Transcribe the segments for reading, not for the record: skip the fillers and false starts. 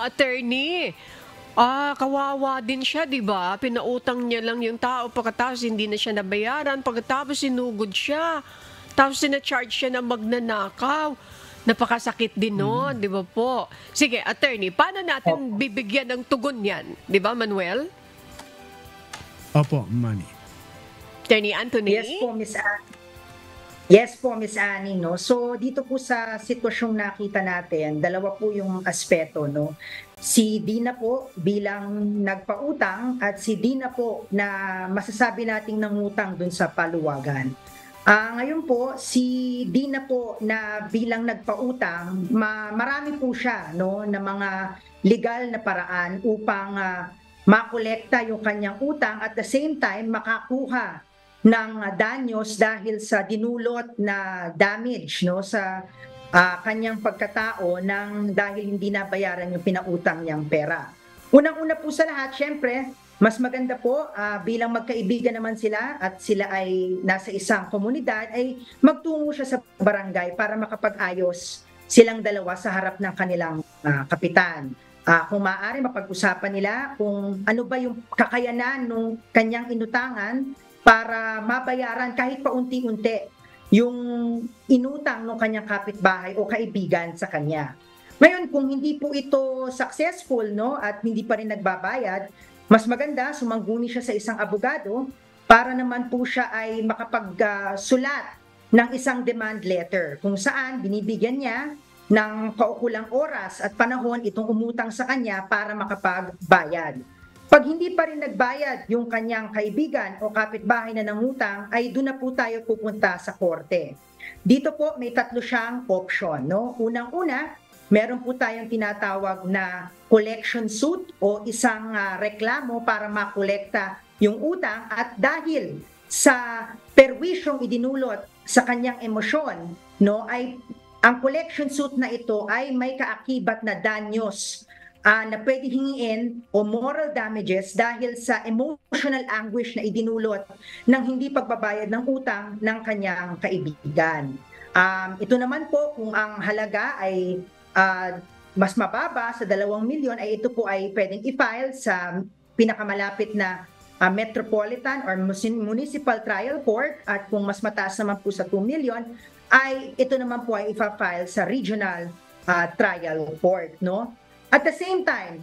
Attorney. Kawawa din siya, 'di ba? Pinautang niya lang yung tao pagkatapos hindi na siya nabayaran, pagkatapos sinugod siya. Tapos sina-charge siya ng magnanakaw. Napakasakit din no'n, 'di ba po? Sige, attorney, paano natin Opo. bibigyan ng tugon 'yan, 'di ba, Manuel? Opo, Manny. Attorney Anthony? Yes po, Miss Annie. Yes po, Miss Annie, no. So dito po sa sitwasyong nakita natin, dalawa po yung aspeto, no. Si Dina po bilang nagpautang at si Dina po na masasabi nating nangutang dun sa paluwagan. Ngayon po, si Dina po na bilang nagpautang, marami po siya, no, na mga legal na paraan upang makolekta yung kanyang utang at the same time makakuha ng danyos dahil sa dinulot na damage, no, sa kanyang pagkatao dahil hindi nabayaran yung pinautang niyang pera. Unang-una po sa lahat, syempre, mas maganda po bilang magkaibigan naman sila at sila ay nasa isang komunidad, ay magtungo siya sa barangay para makapag-ayos silang dalawa sa harap ng kanilang kapitan. Kung maaari, mapag-usapan nila kung ano ba yung kakayanan ng kanyang inutangan para mabayaran kahit paunti-unti yung inutang ng kanyang kapitbahay o kaibigan sa kanya. Ngayon, kung hindi po ito successful, no, at hindi pa rin nagbabayad, mas maganda sumangguni siya sa isang abogado para naman po siya ay makapagsulat ng isang demand letter kung saan binibigyan niya ng kaukulang oras at panahon itong umutang sa kanya para makapagbayad. Pag hindi pa rin nagbayad yung kanyang kaibigan o kapitbahay na nangutang, ay doon na po tayo pupunta sa korte. Dito po may tatlo siyang option, no? Unang-una, meron po tayong tinatawag na collection suit o isang reklamo para makolekta yung utang, at dahil sa perwisyong idinulot sa kanyang emosyon, no, ay ang collection suit na ito ay may kaakibat na danyos na pwede hingiin o moral damages dahil sa emotional anguish na idinulot ng hindi pagbabayad ng utang ng kanyang kaibigan. Ito naman po, kung ang halaga ay mas mababa sa 2 milyon, ay ito po ay pwedeng i-file sa pinakamalapit na Metropolitan or Municipal Trial Court, at kung mas mataas naman po sa 2 million, ay ito naman po ay i-file sa Regional Trial Court, no? At the same time,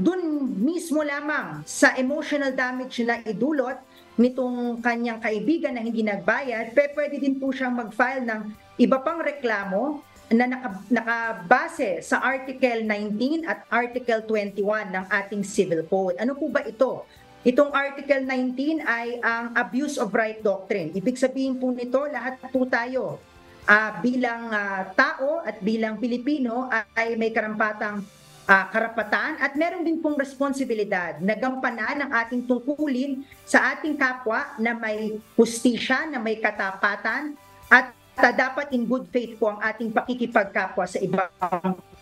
dun mismo lamang sa emotional damage na idulot nitong kanyang kaibigan na hindi nagbayad, pwede din po siyang mag-file ng iba pang reklamo na nakabase sa Article 19 at Article 21 ng ating Civil Code. Ano po ba ito? Itong Article 19 ay ang Abuse of Right Doctrine. Ibig sabihin po nito, lahat po tayo bilang tao at bilang Pilipino ay may karapatan at meron din pong responsibilidad na gampanan ang ating tungkulin sa ating kapwa na may hustisya, na may katapatan, at dapat in good faith po ang ating pakikipagkapwa sa ibang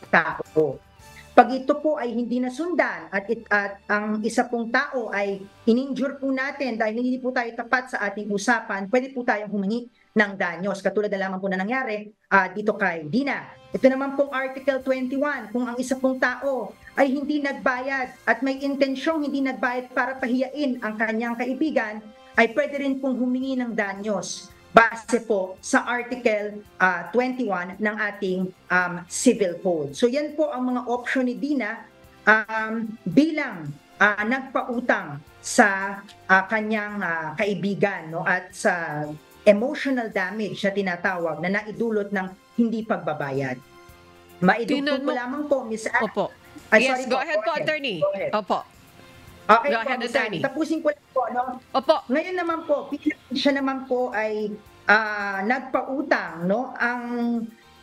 tao. Pag ito po ay hindi nasundan at ang isa pong tao ay in-injure po natin dahil hindi po tayo tapat sa ating usapan, pwede po tayong humingi ng danyos. Katulad na lamang po na nangyari dito kay Dina. Ito naman pong Article 21, kung ang isa pong tao ay hindi nagbayad at may intensyong hindi nagbayad para pahiyain ang kanyang kaibigan, ay pwede rin pong humingi ng danyos base po sa Article 21 ng ating Civil Code. So yan po ang mga option ni Dina bilang nagpautang sa kanyang kaibigan, no, at sa emotional damage na tinatawag na naidulot ng hindi pagbabayad. Maidugtong ko lamang po, Ms. Anne. Opo. Sorry Go ahead po, attorney. Opo. Okay Go po, ahead, Ms. attorney. Anne. Tapusin ko lang po, no? Opo. Ngayon naman po, siya naman po ay nagpautang, no?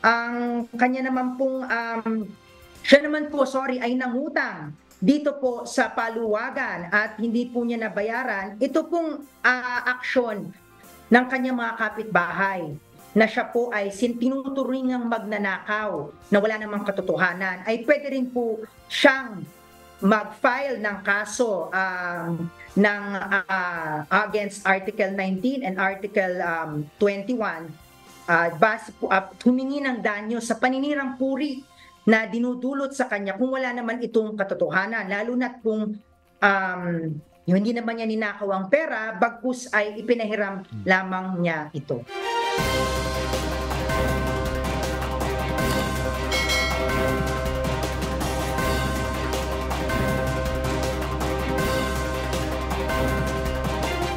Ang kanya naman pong siya naman po, ay nangutang dito po sa paluwagan at hindi po niya nabayaran. Ito pong aksyon ng kanyang mga kapitbahay na siya po ay tinuturingang magnanakaw na wala namang katotohanan, ay pwede rin po siyang mag-file ng kaso against Article 19 and Article 21 base po humingi ng danyo sa paninirang puri na dinudulot sa kanya kung wala naman itong katotohanan, lalo na kung yung hindi naman niya ninakaw ang pera, bagkus ay ipinahiram lamang niya ito.